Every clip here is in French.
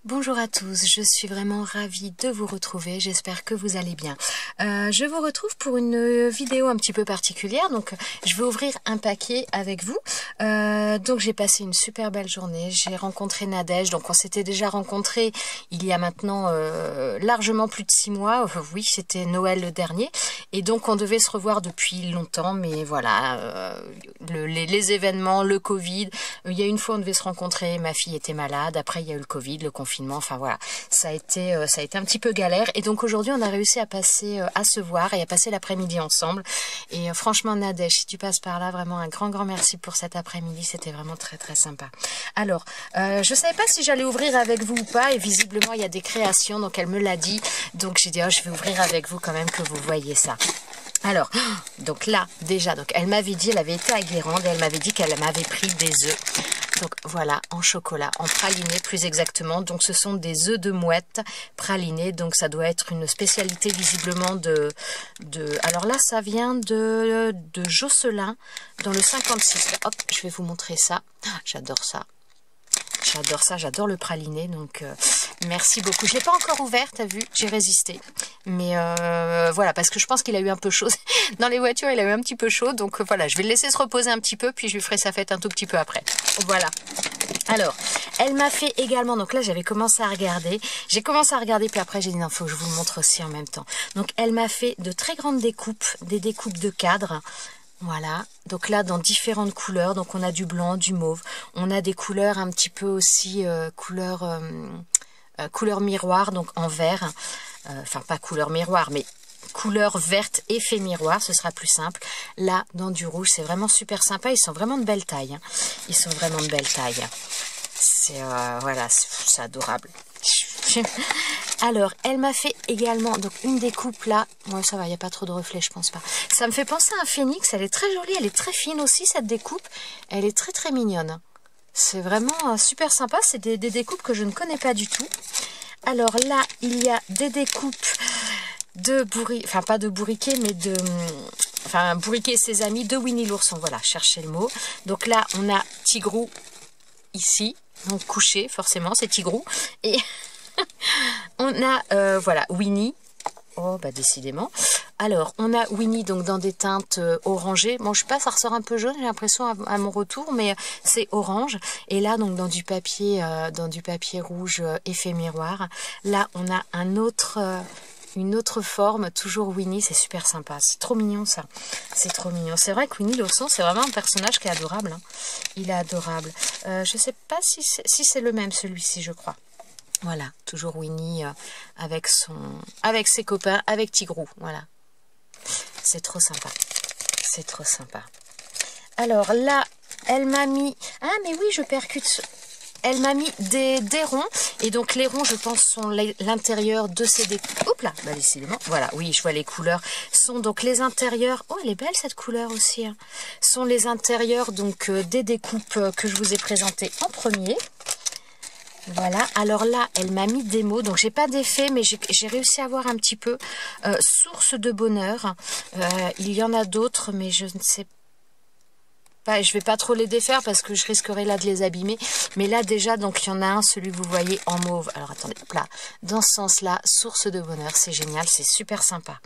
Bonjour à tous, je suis vraiment ravie de vous retrouver, j'espère que vous allez bien. Je vous retrouve pour une vidéo un petit peu particulière, donc je vais ouvrir un paquet avec vous. Donc j'ai passé une super belle journée, j'ai rencontré Nadège, donc on s'était déjà rencontrés il y a maintenant largement plus de 6 mois, oui c'était Noël le dernier, et donc on devait se revoir depuis longtemps, mais voilà, les événements, le Covid, il y a une fois on devait se rencontrer, ma fille était malade, après il y a eu le Covid, le confinement, enfin voilà, ça a été un petit peu galère, et donc aujourd'hui on a réussi à se voir et à passer l'après-midi ensemble, et franchement Nadège, si tu passes par là, vraiment un grand merci pour cet après-midi, c'était vraiment très sympa. Alors, je savais pas si j'allais ouvrir avec vous ou pas, et visiblement il y a des créations, donc elle me l'a dit, donc j'ai dit oh, je vais ouvrir avec vous quand même que vous voyez ça. Alors, donc là, déjà, donc elle m'avait dit, elle avait été à Guérande et elle m'avait dit qu'elle m'avait pris des œufs. Donc voilà, en chocolat, en praliné plus exactement. Donc ce sont des œufs de mouette pralinés. Donc ça doit être une spécialité visiblement alors là, ça vient de Josselin dans le 56. Hop, je vais vous montrer ça. J'adore ça. J'adore ça, j'adore le praliné, donc merci beaucoup. Je ne l'ai pas encore ouvert, t'as vu, j'ai résisté. Mais voilà, parce que je pense qu'il a eu un peu chaud. Dans les voitures, il a eu un petit peu chaud, donc voilà, je vais le laisser se reposer un petit peu, puis je lui ferai sa fête un tout petit peu après. Voilà. Alors, elle m'a fait également, donc là j'avais commencé à regarder, puis après j'ai dit non, faut que je vous le montre aussi en même temps. Donc elle m'a fait de très grandes découpes, des découpes de cadres. Voilà, donc là dans différentes couleurs, donc on a du blanc, du mauve, on a des couleurs un petit peu aussi couleur miroir, donc en vert, enfin pas couleur miroir mais couleur verte effet miroir, ce sera plus simple. Là dans du rouge, c'est vraiment super sympa, ils sont vraiment de belle taille, hein. Ils sont vraiment de belle taille, c'est voilà, c'est adorable. Alors, elle m'a fait également, donc une découpe là, moi ça va, il n'y a pas trop de reflets, je pense pas. Ça me fait penser à un phénix, elle est très jolie, elle est très fine aussi cette découpe, elle est très mignonne. C'est vraiment super sympa, c'est des découpes que je ne connais pas du tout. Alors là, il y a des découpes de bourriquet, enfin pas de bourriquet, mais de... Enfin, bourriquet et ses amis de Winnie l'ourson, voilà, cherchez le mot. Donc là, on a Tigrou ici, donc couché, forcément, c'est Tigrou. Et... on a, voilà, Winnie. Oh, bah décidément. Alors, on a Winnie, donc dans des teintes orangées. Bon, je sais pas, ça ressort un peu jaune, j'ai l'impression, à mon retour, mais c'est orange. Et là, donc, dans du papier rouge effet miroir. Là, on a une autre forme, toujours Winnie, c'est super sympa. C'est trop mignon, ça. C'est trop mignon. C'est vrai que Winnie l'ourson, c'est vraiment un personnage qui est adorable, hein. Il est adorable. Je sais pas si c'est le même, celui-ci, je crois. Voilà, toujours Winnie avec ses copains, avec Tigrou, voilà. C'est trop sympa. C'est trop sympa. Alors là, elle m'a mis... Ah mais oui, je percute. Elle m'a mis des ronds. Et donc les ronds, je pense, sont l'intérieur de ces découpes. Oups là, bah décidément. Voilà, oui, je vois les couleurs. Sont donc les intérieurs... Oh, elle est belle cette couleur aussi, hein. Sont les intérieurs donc des découpes que je vous ai présentées en premier. Voilà, alors là, elle m'a mis des mots, donc j'ai pas d'effet, mais j'ai réussi à voir un petit peu. Source de bonheur, il y en a d'autres, mais je ne sais pas, je vais pas trop les défaire parce que je risquerais là de les abîmer. Mais là déjà, donc il y en a un, celui que vous voyez en mauve. Alors attendez, là, dans ce sens-là, source de bonheur, c'est génial, c'est super sympa.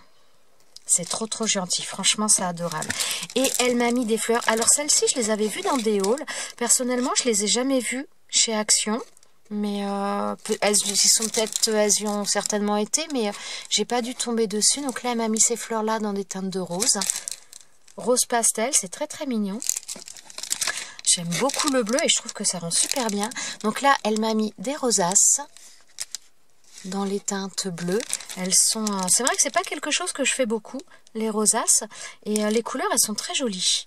C'est trop gentil, franchement c'est adorable. Et elle m'a mis des fleurs, alors celles-ci je les avais vues dans des hauls, personnellement je les ai jamais vues chez Action. Mais elles y ont certainement été, mais j'ai pas dû tomber dessus. Donc là, elle m'a mis ces fleurs-là dans des teintes de rose. Rose pastel, c'est très mignon. J'aime beaucoup le bleu et je trouve que ça rend super bien. Donc là, elle m'a mis des rosaces dans les teintes bleues. Elles sont... c'est vrai que c'est pas quelque chose que je fais beaucoup, les rosaces. Et les couleurs, elles sont très jolies.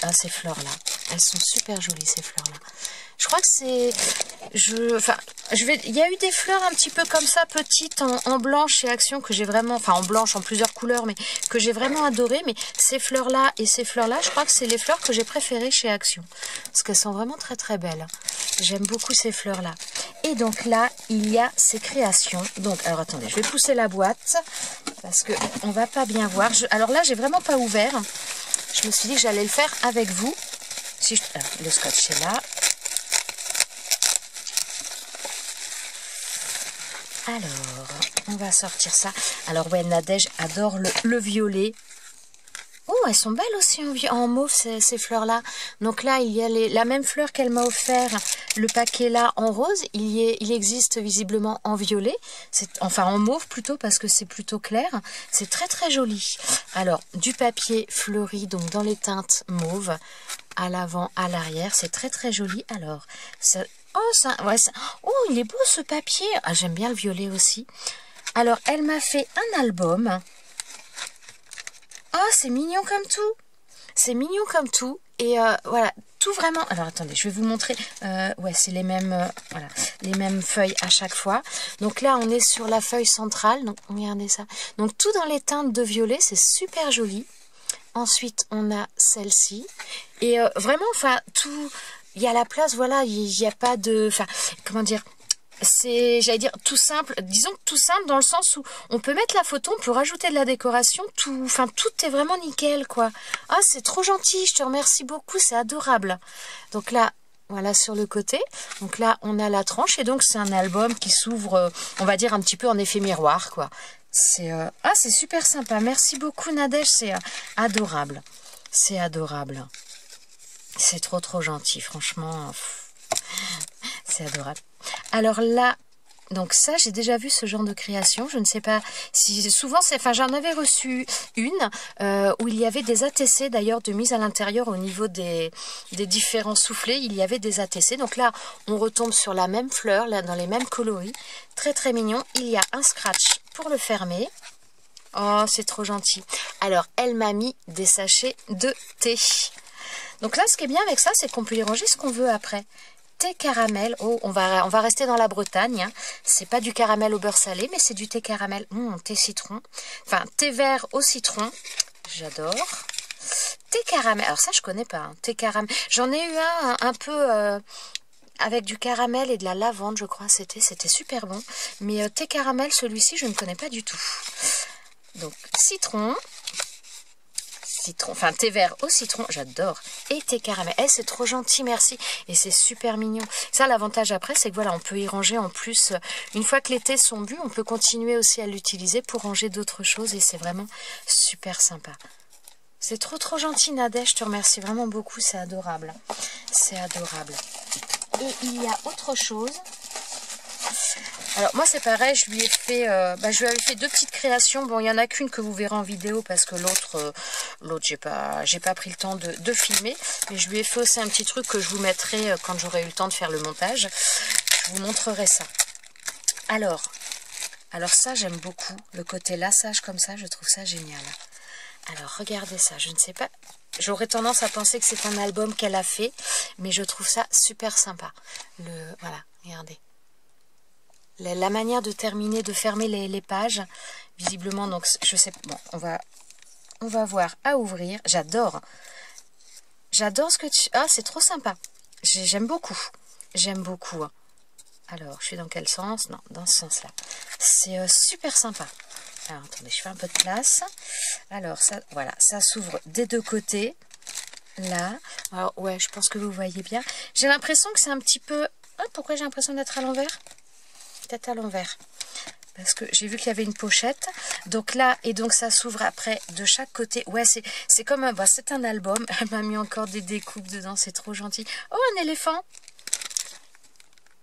Ah, ces fleurs-là. Elles sont super jolies, ces fleurs-là. Je crois que c'est... Il y a eu des fleurs un petit peu comme ça, petites, en blanche chez Action, que j'ai vraiment... Enfin, en blanche, en plusieurs couleurs, mais que j'ai vraiment adoré. Mais ces fleurs-là et ces fleurs-là, je crois que c'est les fleurs que j'ai préférées chez Action. Parce qu'elles sont vraiment très belles. J'aime beaucoup ces fleurs-là. Et donc là, il y a ces créations. Donc, alors attendez, je vais pousser la boîte, parce qu'on va pas bien voir. Alors là, j'ai vraiment pas ouvert. Je me suis dit que j'allais le faire avec vous. Si le scotch est là. Alors, on va sortir ça. Alors ouais, Nadège adore le violet. Oh, elles sont belles aussi en mauve, ces fleurs-là. Donc là, il y a la même fleur qu'elle m'a offert, le paquet là en rose. Il existe visiblement en violet, enfin en mauve plutôt, parce que c'est plutôt clair. C'est très très joli. Alors, du papier fleuri, donc dans les teintes mauve, à l'avant, à l'arrière. C'est très très joli. Alors, oh, il est beau ce papier. Ah, j'aime bien le violet aussi. Alors, elle m'a fait un album. Oh, c'est mignon comme tout. C'est mignon comme tout. Et voilà, tout vraiment... Alors, attendez, je vais vous montrer. Ouais, c'est les mêmes, voilà, les mêmes feuilles à chaque fois. Donc là, on est sur la feuille centrale. Donc, regardez ça. Donc, tout dans les teintes de violet. C'est super joli. Ensuite, on a celle-ci. Et vraiment, enfin, tout... Il y a la place, voilà, il n'y a pas de... Enfin, comment dire... C'est, j'allais dire, tout simple, disons tout simple dans le sens où on peut mettre la photo, on peut rajouter de la décoration, tout est vraiment nickel, quoi. Ah, c'est trop gentil, je te remercie beaucoup, c'est adorable. Donc là, voilà sur le côté, donc là, on a la tranche, et donc c'est un album qui s'ouvre, on va dire, un petit peu en effet miroir, quoi. C'est c'est super sympa, merci beaucoup Nadège, c'est adorable. C'est adorable. C'est trop gentil, franchement, c'est adorable. Alors là, donc ça, j'ai déjà vu ce genre de création. Je ne sais pas si souvent, enfin, j'en avais reçu une où il y avait des ATC d'ailleurs de mise à l'intérieur au niveau des différents soufflets. Il y avait des ATC. Donc là, on retombe sur la même fleur, là, dans les mêmes coloris. Très très mignon. Il y a un scratch pour le fermer. Oh, c'est trop gentil. Alors, elle m'a mis des sachets de thé. Donc là, ce qui est bien avec ça, c'est qu'on peut y ranger ce qu'on veut après. Thé caramel, oh, on va rester dans la Bretagne, hein. C'est pas du caramel au beurre salé, mais c'est du thé caramel, thé citron, enfin thé vert au citron, j'adore. Thé caramel, alors ça je connais pas, hein. Thé caramel, j'en ai eu un peu avec du caramel et de la lavande, je crois, c'était super bon, mais thé caramel, celui-ci je ne connais pas du tout. Donc citron, enfin thé vert au citron, j'adore, et thé caramel, c'est trop gentil, merci, et c'est super mignon. Ça, l'avantage après, c'est que voilà, on peut y ranger en plus, une fois que les thés sont bu, on peut continuer aussi à l'utiliser pour ranger d'autres choses, et c'est vraiment super sympa. C'est trop gentil Nadège, je te remercie vraiment beaucoup, c'est adorable. C'est adorable. Et il y a autre chose. Alors moi c'est pareil, je lui ai fait, je lui avais fait deux petites créations. Bon, il n'y en a qu'une que vous verrez en vidéo parce que l'autre j'ai pas pris le temps de filmer. Mais je lui ai fait aussi un petit truc que je vous mettrai quand j'aurai eu le temps de faire le montage. Je vous montrerai ça. Alors ça j'aime beaucoup, le côté lassage comme ça, je trouve ça génial. Alors regardez ça, je ne sais pas, j'aurais tendance à penser que c'est un album qu'elle a fait, mais je trouve ça super sympa. Voilà, regardez. La manière de terminer, de fermer les pages, visiblement, donc je sais, bon, on va voir à ouvrir. J'adore ce que tu... Ah, c'est trop sympa, j'aime beaucoup, Alors, je suis dans quel sens? Non, dans ce sens-là. C'est super sympa. Alors, attendez, je fais un peu de place. Alors, ça, voilà, ça s'ouvre des deux côtés, là. Alors, ouais, je pense que vous voyez bien. J'ai l'impression que c'est un petit peu... Ah, pourquoi j'ai l'impression d'être à l'envers? Peut-être à l'envers, parce que j'ai vu qu'il y avait une pochette, donc là, et donc ça s'ouvre après de chaque côté. Ouais, c'est comme un, c'est un album. Elle m'a mis encore des découpes dedans, c'est trop gentil. Oh, un éléphant,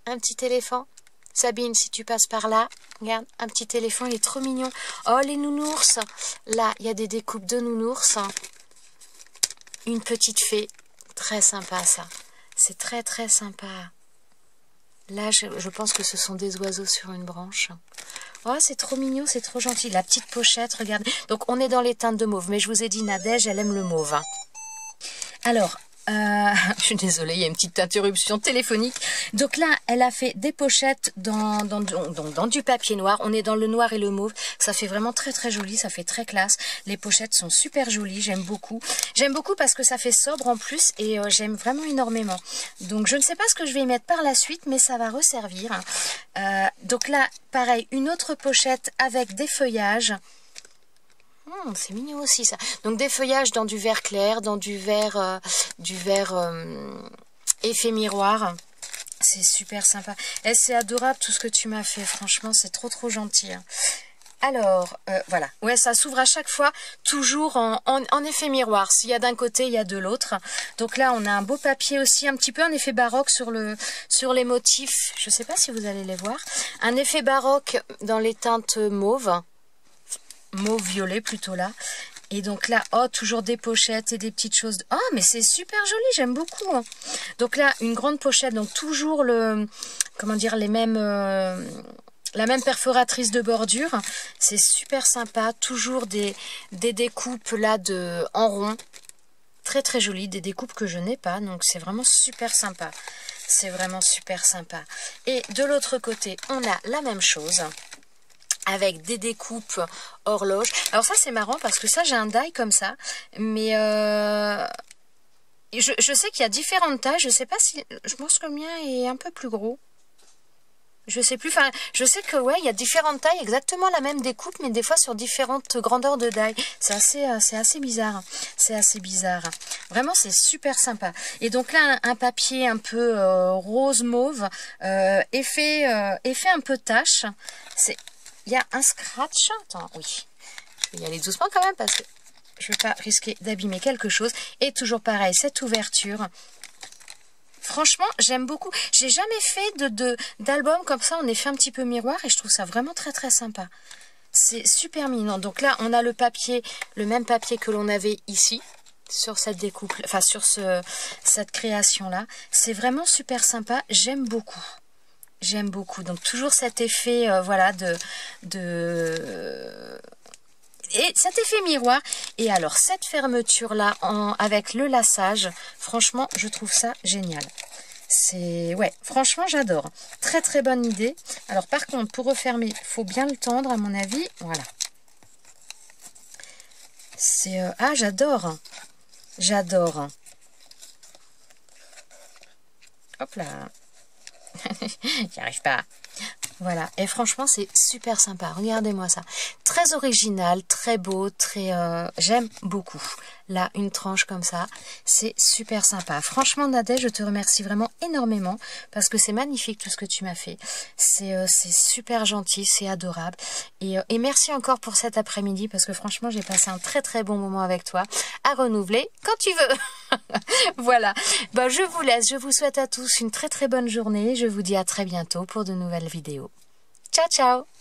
un petit éléphant. Sabine, si tu passes par là, regarde, un petit éléphant, il est trop mignon. Oh, les nounours, là, il y a des découpes de nounours. Une petite fée, très sympa ça, c'est très sympa. Là, je pense que ce sont des oiseaux sur une branche. Oh, c'est trop mignon, c'est trop gentil. La petite pochette, regardez. Donc, on est dans les teintes de mauve. Mais je vous ai dit, Nadège, elle aime le mauve. Hein. Alors, je suis désolée, il y a une petite interruption téléphonique. Donc là, elle a fait des pochettes dans du papier noir. On est dans le noir et le mauve. Ça fait vraiment très joli, ça fait très classe. Les pochettes sont super jolies, j'aime beaucoup. J'aime beaucoup parce que ça fait sobre en plus et j'aime vraiment énormément. Donc je ne sais pas ce que je vais y mettre par la suite, mais ça va resservir. Donc là, pareil, une autre pochette avec des feuillages. C'est mignon aussi ça. Donc des feuillages dans du vert clair, dans du vert effet miroir. C'est super sympa. Et c'est adorable tout ce que tu m'as fait. Franchement, c'est trop gentil. Hein. Alors, voilà. Ouais, ça s'ouvre à chaque fois, toujours en effet miroir. S'il y a d'un côté, il y a de l'autre. Donc là, on a un beau papier aussi, un petit peu un effet baroque sur les motifs. Je ne sais pas si vous allez les voir. Un effet baroque dans les teintes mauve. Mauve-violet plutôt là. Et donc là, oh, toujours des pochettes et des petites choses. Oh, mais c'est super joli, j'aime beaucoup. Hein. Donc là, une grande pochette, donc toujours comment dire, les mêmes... la même perforatrice de bordure, c'est super sympa, toujours des découpes là en rond, très jolies, des découpes que je n'ai pas, donc c'est vraiment super sympa, c'est vraiment super sympa. Et de l'autre côté, on a la même chose, avec des découpes horloge. Alors ça c'est marrant parce que ça j'ai un die comme ça, mais je sais qu'il y a différentes tailles, je sais pas si, je pense que le mien est un peu plus gros. Je sais plus, enfin, je sais que ouais, il y a différentes tailles, exactement la même découpe, mais des fois sur différentes grandeurs de die. C'est assez bizarre. C'est assez bizarre. Vraiment, c'est super sympa. Et donc là, un papier un peu rose mauve, effet un peu tache. Il y a un scratch. Attends, oui. Je vais y aller doucement quand même parce que je ne veux pas risquer d'abîmer quelque chose. Et toujours pareil, cette ouverture. Franchement, j'aime beaucoup. J'ai jamais fait d'album comme ça en effet un petit peu miroir et je trouve ça vraiment très sympa. C'est super mignon. Donc là, on a le papier, le même papier que l'on avait ici sur cette découpe, enfin sur cette création-là. C'est vraiment super sympa. J'aime beaucoup. J'aime beaucoup. Donc toujours cet effet, voilà, et cet effet miroir. Et alors cette fermeture là avec le laçage, franchement je trouve ça génial. C'est ouais, franchement j'adore. Très bonne idée. Alors par contre pour refermer, il faut bien le tendre à mon avis. Voilà. C'est ah j'adore. J'adore. Hop là. J'y arrive pas. Voilà, et franchement c'est super sympa, regardez-moi ça. Très original, très beau, j'aime beaucoup. Là, une tranche comme ça, c'est super sympa. Franchement Nadège, je te remercie vraiment énormément parce que c'est magnifique tout ce que tu m'as fait. C'est super gentil, c'est adorable. Et merci encore pour cet après-midi parce que franchement j'ai passé un très bon moment avec toi. À renouveler quand tu veux. Voilà, ben, je vous laisse, je vous souhaite à tous une très bonne journée. Je vous dis à très bientôt pour de nouvelles vidéos. Ciao ciao.